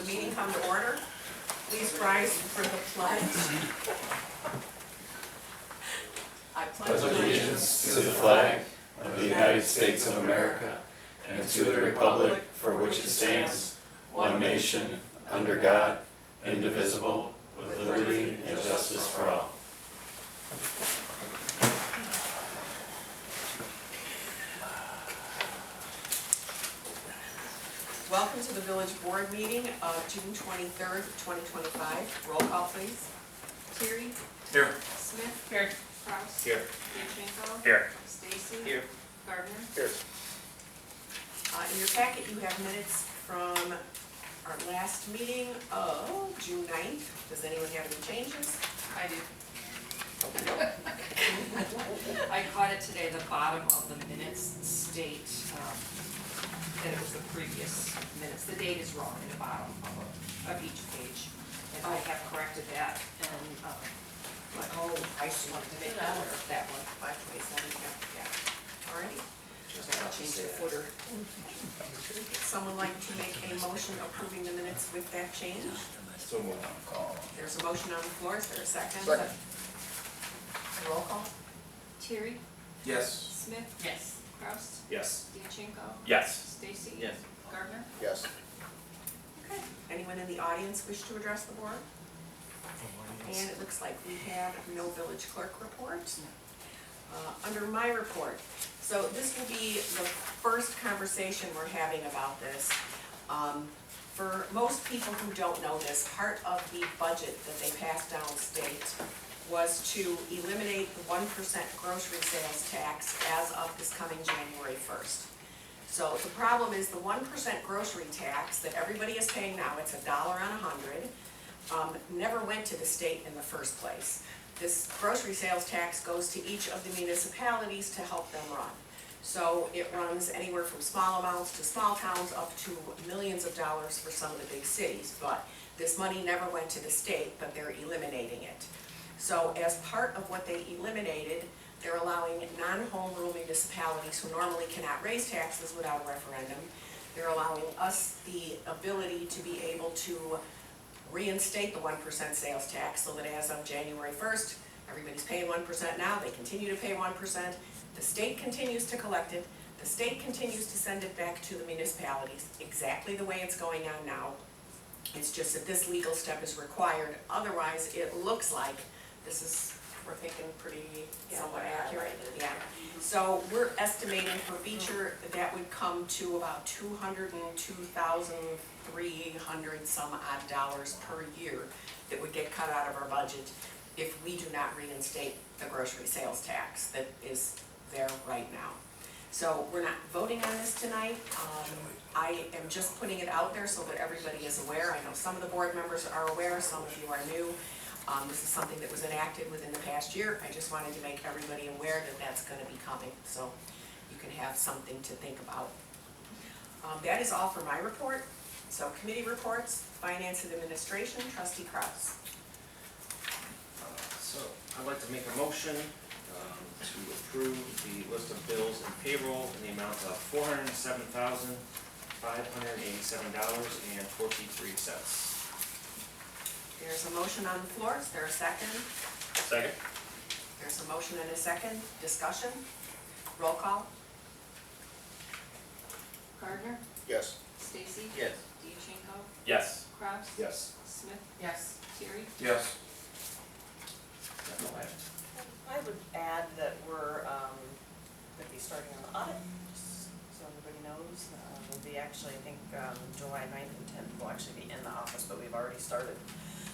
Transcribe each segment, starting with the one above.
the meeting come to order? Please rise for the pledge. I pledge Allegiance to the flag of the United States of America and to the republic for which it stands, one nation, under God, indivisible, with liberty and justice for all. Welcome to the village board meeting of June 23rd, 2025. Roll call, please. Terry? Here. Smith? Here. Kraus? Here. Beecher? Here. Stacy? Here. Gardner? Here. In your packet, you have minutes from our last meeting of June 9th. Does anyone have any changes? I do. I caught it today, the bottom of the minutes state that it was the previous minutes. The date is wrong in the bottom of each page. And I have corrected that and, I just wanted to make that aware of that one. 527, yeah. All righty. I'll change the footer. Someone like to make a motion approving the minutes with that change? So moved. There's a motion on the floor. Is there a second? Second. Roll call? Terry? Yes. Smith? Yes. Kraus? Yes. Beecher? Yes. Stacy? Yes. Gardner? Yes. Okay. Anyone in the audience wish to address the board? And it looks like we have no village clerk report. Under my report, so this will be the first conversation we're having about this. For most people who don't know this, part of the budget that they passed downstate was to eliminate the 1% grocery sales tax as of this coming January 1st. So the problem is the 1% grocery tax that everybody is paying now, it's $1 on 100, never went to the state in the first place. This grocery sales tax goes to each of the municipalities to help them run. So it runs anywhere from small amounts to small towns up to millions of dollars for some of the big cities. But this money never went to the state, but they're eliminating it. So as part of what they eliminated, they're allowing non-home rule municipalities who normally cannot raise taxes without a referendum, they're allowing us the ability to be able to reinstate the 1% sales tax so that as of January 1st, everybody's paying 1% now, they continue to pay 1%, the state continues to collect it, the state continues to send it back to the municipalities, exactly the way it's going on now. It's just that this legal step is required, otherwise it looks like this is, we're thinking pretty somewhat accurate. Yeah. So we're estimating for Beecher that would come to about $202,300 some odd dollars per year that would get cut out of our budget if we do not reinstate the grocery sales tax that is there right now. So we're not voting on this tonight. I am just putting it out there so that everybody is aware. I know some of the board members are aware, some of you are new. This is something that was enacted within the past year. I just wanted to make everybody aware that that's going to be coming, so you can have something to think about. That is all for my report. So committee reports, finance and administration, trustee Kraus. So I'd like to make a motion to approve the list of bills and payroll in the amount of $407,587.43. There's a motion on the floor. Is there a second? Second. There's a motion and a second. Discussion. Roll call. Gardner? Yes. Stacy? Yes. Beecher? Yes. Kraus? Yes. Smith? Yes. Terry? Yes. That's all I have. I would add that we're going to be starting on the audit, just so everybody knows. We'll be actually, I think, July 9th and 10th, we'll actually be in the office, but we've already started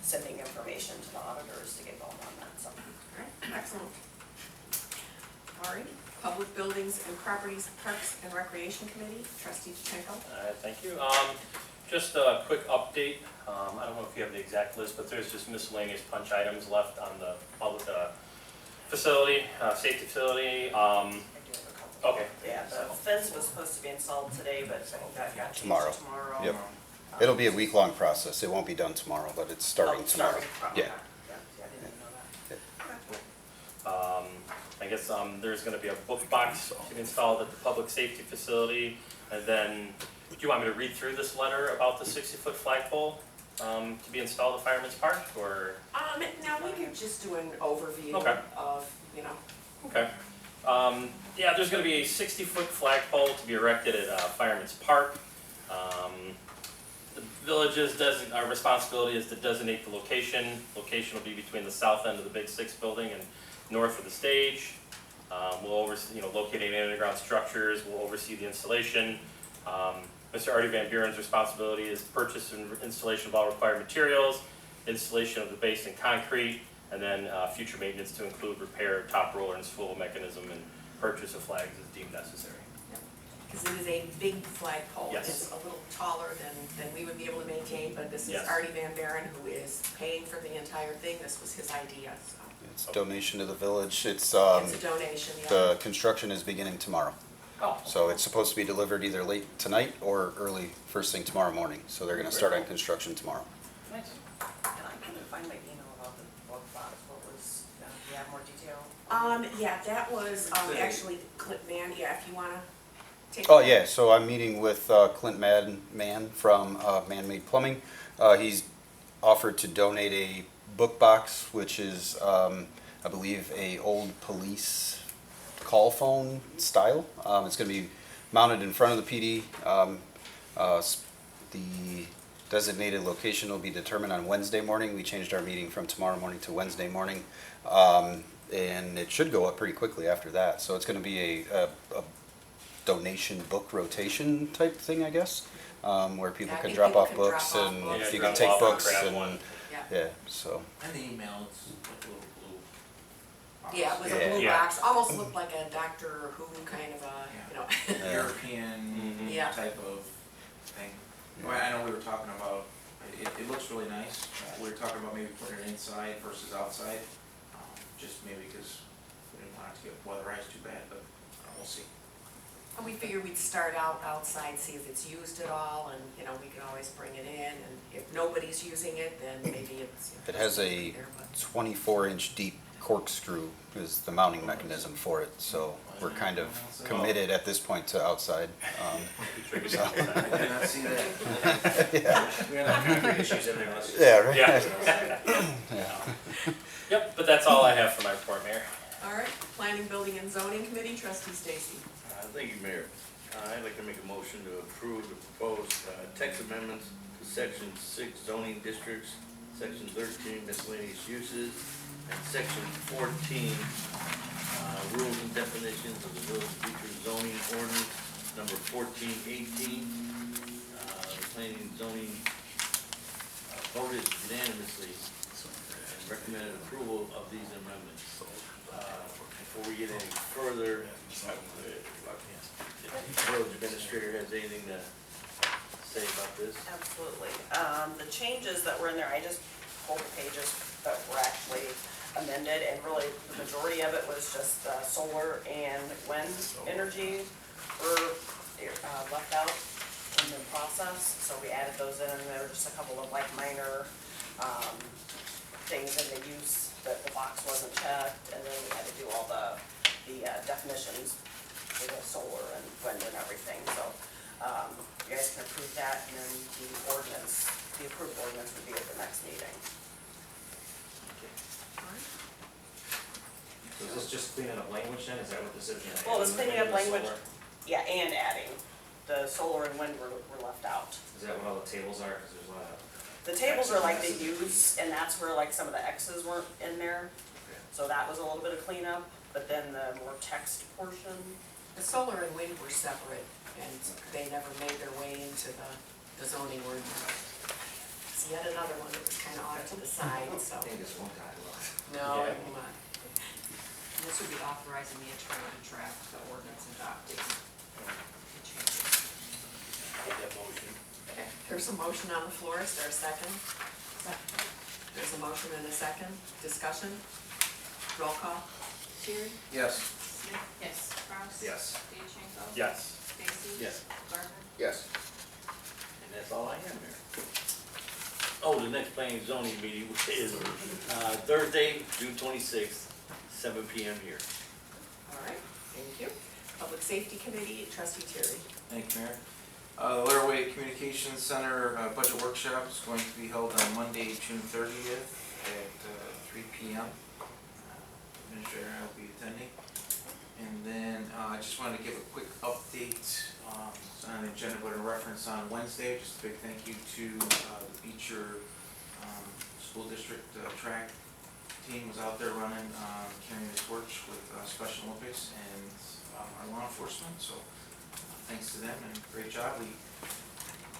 sending information to the auditors to get going on that. So. All right. Excellent. All right. Public Buildings and Properties, Parks and Recreation Committee, trustee Chenko. Thank you. Just a quick update. I don't know if you have the exact list, but there's just miscellaneous punch items left on the public facility, safety facility. I do have a couple. Okay. Yeah, the fence was supposed to be installed today, but I think that got changed Tomorrow. to tomorrow. Yep. It'll be a week-long process. It won't be done tomorrow, but it's starting tomorrow. Yeah. I didn't know that. I guess there's going to be a book box installed at the public safety facility, and then Do you want me to read through this letter about the 60-foot flagpole to be installed at Fireman's Park, or? Now we could just do an overview Okay. of, you know, Okay. Yeah, there's gonna be a 60-foot flagpole to be erected at Fireman's Park. The village's our responsibility is to designate the location. Location will be between the south end of the Big Six building and north of the stage. We'll oversee, locate any underground structures, we'll oversee the installation. Mr. Artie Van Buren's responsibility is purchase and installation of all required materials, installation of the base and concrete, and then future maintenance to include repair, top roller and swivel mechanism, and purchase of flags as deemed necessary. because it is a big flagpole. Yes. It's a little taller than we would be able to maintain, but this is Yes. Artie Van Buren who is paying for the entire thing. This was his idea, so. It's a donation to the village. It's, It's a donation, yeah. the construction is beginning tomorrow. Oh. So it's supposed to be delivered either late tonight or early first thing tomorrow morning. So they're gonna start on construction tomorrow. Nice. And I couldn't find my email about the book box, what was, do you have more detail? Yeah, that was, actually Clint Mann, yeah, if you wanna take. Oh, yeah, so I'm meeting with Clint Mann from Man-Made Plumbing. He's offered to donate a book box, which is, I believe, a old police call phone style. It's gonna be mounted in front of the PD. The designated location will be determined on Wednesday morning. We changed our meeting from tomorrow morning to Wednesday morning. And it should go up pretty quickly after that. So it's gonna be a donation book rotation type thing, I guess, where people Yeah, I can think drop people off can books drop off and books. you Yeah, can drop take off and books grab and, one. yeah, so. And the email, it's like a little blue box. Yeah, it was a Yeah. blue Yeah. box, almost looked like a Doctor Who kind of a, you know. Yeah. European Yeah. type of thing. Well, I know we were talking about, it looks really nice. We were talking about maybe putting it inside versus outside, just maybe because we didn't want it to get weatherized too bad, but we'll see. And we figured we'd start out outside, see if it's used at all, and, you know, we can always bring it in, and if nobody's using it, then maybe it's. It has a there, but- 24-inch deep corkscrew is the mounting mechanism for it, so we're kind of committed at this point to outside. I did not see that. Yeah, We had concrete issues in there, let's just. yeah, right. Yeah. Yep, but that's all I have for my report, Mayor. All right, Planning, Building, and Zoning Committee, Trustee Stacy. Thank you, Mayor. I'd like to make a motion to approve the proposed text amendments to section 6 zoning districts, section 13 miscellaneous uses, and section 14 rules and definitions of the Village of Beecher zoning ordinance number 1418. The planning and zoning voted unanimously and recommended approval of these amendments. Before we get any further, if the village administrator has anything to say about this? Absolutely. The changes that were in there, I just pulled the pages that were actually amended, and really the majority of it was just solar and wind energy were left out in the process, so we added those in, and there were just a couple of like minor things in the use that the box wasn't checked, and then we had to do all the definitions for the solar and wind and everything, so you guys can approve that, and then the ordinance, the approved ordinance would be at the next meeting. So is this just cleaning up language then, is that what this is? Well, it's cleaning up Adding the language. solar? Yeah, and adding, the solar and wind were left out. Is that what all the tables are, cause there's a lot of. The tables are like the use, and that's where like some of the X's weren't in there, so that was a little bit of cleanup, but then the more text portion, The solar and wind were separate, and they never made their way into the zoning ordinance. It's yet another one that was kind of off to the side, so. I think this one got lost. No, Yeah. it will not. This would be authorizing the attorney to draft the ordinance adopting the changes. Make that motion. Okay, there's a motion on the floor, is there a second? There's a motion and a second, discussion, roll call. Terry? Yes. Smith? Yes. Kraus? Yes. DeChenko? Yes. Stacy? Yes. Gardner? Yes. And that's all I have, Mayor. Oh, the next planning and zoning meeting is Thursday, June 26th, 7 PM here. All right, thank you. Public Safety Committee, Trustee Terry. Thank you, Mayor. The Laraway Communications Center Budget Workshop is going to be held on Monday, June 30th at 3 p.m. Administrator and I will be attending. And then I just wanted to give a quick update. It's on the agenda, but a reference on Wednesday. Just a big thank you to the Beecher School District track team was out there running, carrying the torch with Special Olympics and our law enforcement. So thanks to them and great job. We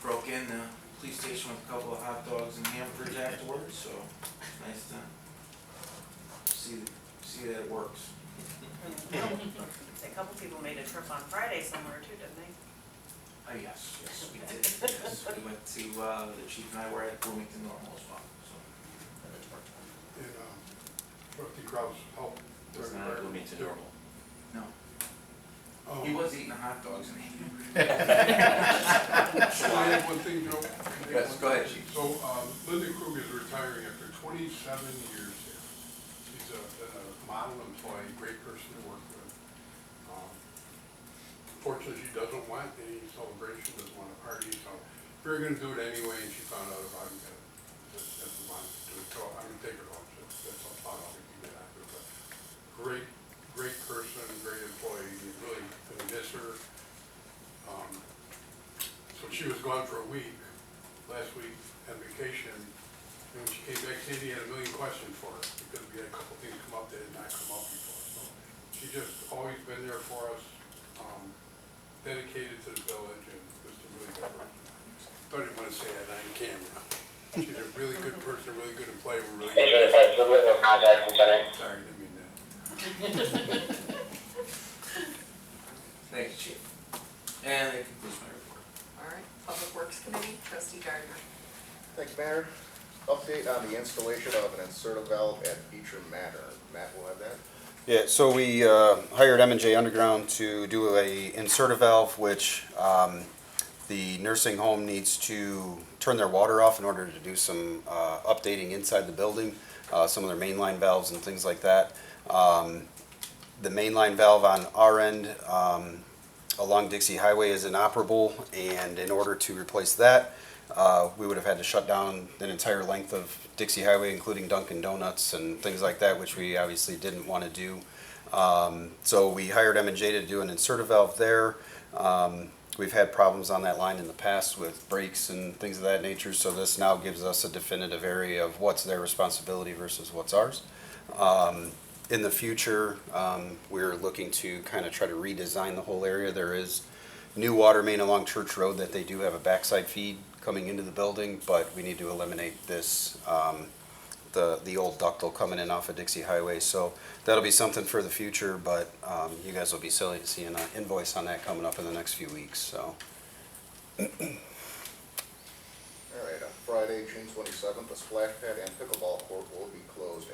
broke in the police station with a couple of hot dogs and hamburgers afterwards. So nice to see that it works. A couple people made a trip on Friday somewhere too, didn't they? Yes, we did. Yes, we went to, the chief and I were at Bloomington Normal as well, so. For the torch one. And, Trustee Kraus helped. It was not a Bloomington Normal. No, Oh. he was eating the hot dogs and eating. So I have one thing, Joe. Yes, go ahead, chief. So, Linda Krug is retiring after 27 years here. She's been a model employee, great person to work with. Unfortunately, she doesn't want any celebration, doesn't want a party, so we were gonna do it anyway, and she found out about it, and doesn't want to do it. So I'm gonna take her home, so that's about all we can get after. But great person, great employee, we really gonna miss her. So she was gone for a week, last week, on vacation, and when she came back, Sandy had a million questions for her, because we had a couple things come up that had not come up before. So she just always been there for us, dedicated to the village, and just a really good person. I didn't want to say that on camera. She's a really good person, a really good employee, we're really good. Sorry, didn't mean that. Thank you, chief. And that concludes my report. All right, Public Works Committee, Trustee Gardner. Thank you, Mayor. Update on the installation of an insertive valve at Beecher Manor. Matt will have that. Yeah, so we hired M&J Underground to do a insertive valve, which the nursing home needs to turn their water off in order to do some updating inside the building, some of their mainline valves and things like that. The mainline valve on our end along Dixie Highway is inoperable, and in order to replace that, we would have had to shut down the entire length of Dixie Highway, including Dunkin' Donuts and things like that, which we obviously didn't want to do. So we hired M&J to do an insertive valve there. We've had problems on that line in the past with breaks and things of that nature, so this now gives us a definitive area of what's their responsibility versus what's ours. In the future, we're looking to kind of try to redesign the whole area. There is new water main along Church Road that they do have a backside feed coming into the building, but we need to eliminate this, the old ductile coming in off of Dixie Highway. So that'll be something for the future, but you guys will be silly to see an invoice on that coming up in the next few weeks, so. All right, on Friday, June 27th, the splash pad and pickleball court will be closed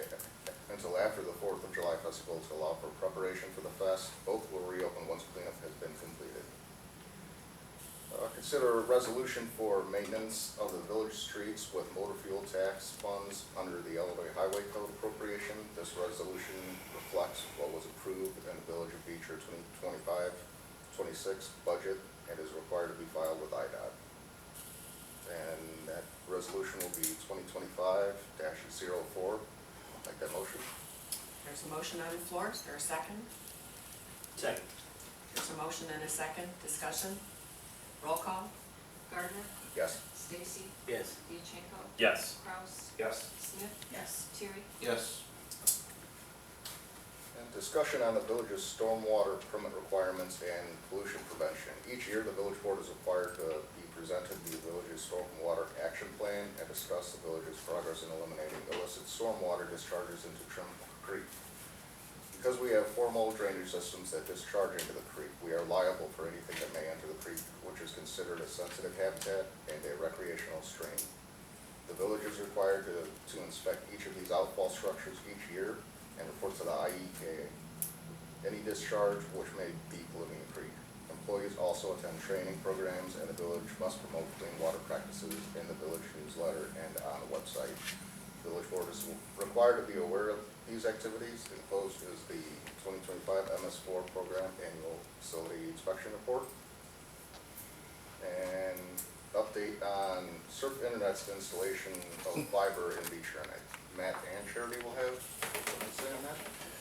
until after the 4th of July festival to allow for preparation for the fest. Both will reopen once cleanup has been completed. Consider a resolution for maintenance of the village streets with motor fuel tax funds under the Illinois Highway Code appropriation. This resolution reflects what was approved in the Village of Beecher 2025-26 budget and is required to be filed with IDOT. And that resolution will be 2025-04. Make that motion. There's a motion on the floor, is there a second? Second. There's a motion and a second, discussion? Roll call? Gardner, Yes. Stacy, Yes. Diachenko, Yes. Kraus, Yes. Smith, Yes. Terry. Yes. And discussion on the village's stormwater permit requirements and pollution prevention. Each year, the village board is required to be presented the village's stormwater action plan and discuss the village's progress in eliminating illicit stormwater discharges into Trim Creek. Because we have formal drainage systems that discharge into the creek, we are liable for anything that may enter the creek, which is considered a sensitive habitat and a recreational stream. The village is required to inspect each of these outfall structures each year and report to the IEK any discharge which may be polluting the creek. Employees also attend training programs, and the village must promote clean water practices in the village newsletter and on the website. The village board is required to be aware of these activities. Enclosed is the 2025 MS4 program annual facility inspection report. And update on surf internet's installation of fiber in Beecher. And Matt and Charity will have something to say on that.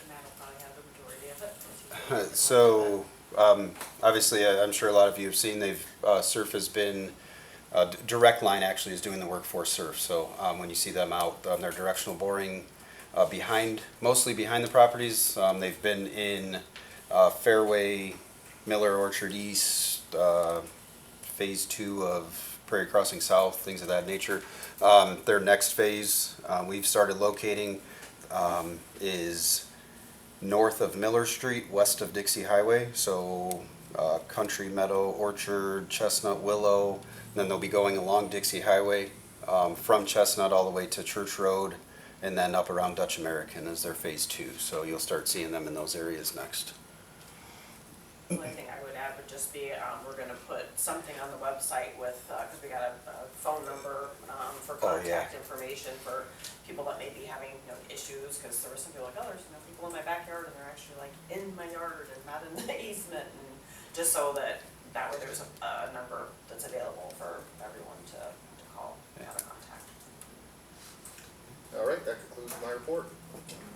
Matt will probably have the majority of it. So, obviously, I'm sure a lot of you have seen, Surf has been, Direct Line actually is doing the work for Surf. So when you see them out on their directional boring mostly behind the properties, they've been in Fairway, Miller Orchard East, Phase 2 of Prairie Crossing South, things of that nature. Their next phase, we've started locating, is north of Miller Street, west of Dixie Highway, so Country Meadow, Orchard, Chestnut, Willow, then they'll be going along Dixie Highway from Chestnut all the way to Church Road, and then up around Dutch American is their phase 2, so you'll start seeing them in those areas next. The only thing I would add would just be, we're gonna put something on the website with, cause we got a phone number, for Oh, yeah. contact information for people that may be having, issues, cause there were some people like, oh, there's, people in my backyard and they're actually like in my yard and not in the easement, and just so that way there's a number that's available for everyone to call, have a contact. All right, that concludes my report.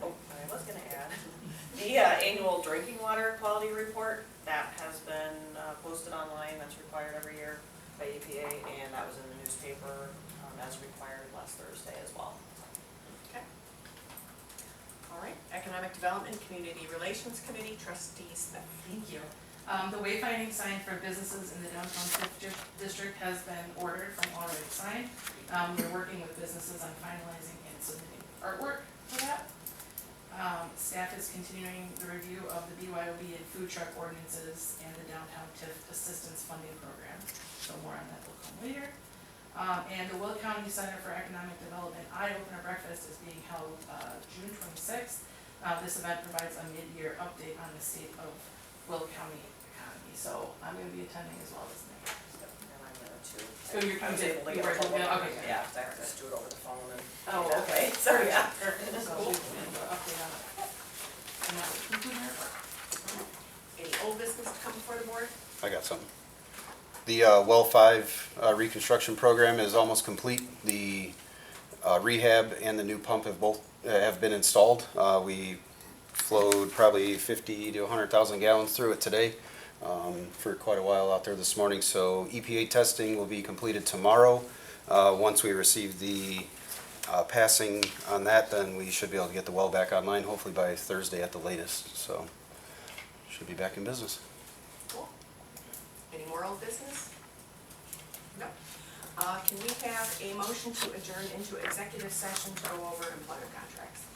Oh, I was gonna add, the annual drinking water quality report, that has been posted online, that's required every year by EPA, and that was in the newspaper as required last Thursday as well. Okay. All right, Economic Development, Community Relations Committee, Trustee Smith. Thank you. The wayfinding sign for businesses in the downtown district has been ordered from Already Signed. We're working with businesses on finalizing and submitting artwork for that. Staff is continuing the review of the BYOB and food truck ordinances and the downtown TIF assistance funding program. So more on that will come later. And the Will County Center for Economic Development Eye Opener Breakfast is being held June 26th. This event provides a mid-year update on the state of Will County economy. So I'm going to be attending as well as Nick. And I'm gonna too. So you're I was able to get you were a hold of able to- them. okay. Yeah, I can just do it over the phone and. Oh, that okay. way. So, yeah. So we'll update on it. And that will conclude my report. Any old business to come before the board? I got something. The Well 5 reconstruction program is almost complete. The rehab and the new pump have both have been installed. We flowed probably 50 to 100,000 gallons through it today for quite a while out there this morning. So EPA testing will be completed tomorrow. Once we receive the passing on that, then we should be able to get the well back online, hopefully by Thursday at the latest. So should be back in business. Cool. Any more old business? No. Can we have a motion to adjourn into executive session to go over employment contracts?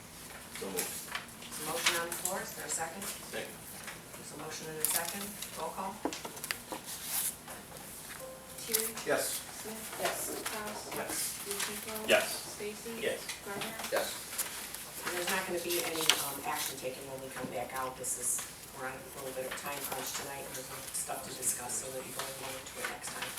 So moved. There's a motion on the floor, is there a second? Second. There's a motion and a second, roll call. Terry? Yes. Smith? Yes. Kraus? Yes. Buchenko? Yes. Stacy? Yes. Gardner? Yes. And there's not gonna be any action taken when we come back out. We're on a little bit of time crunch tonight, and there's stuff to discuss, so we'll be going more into it next time.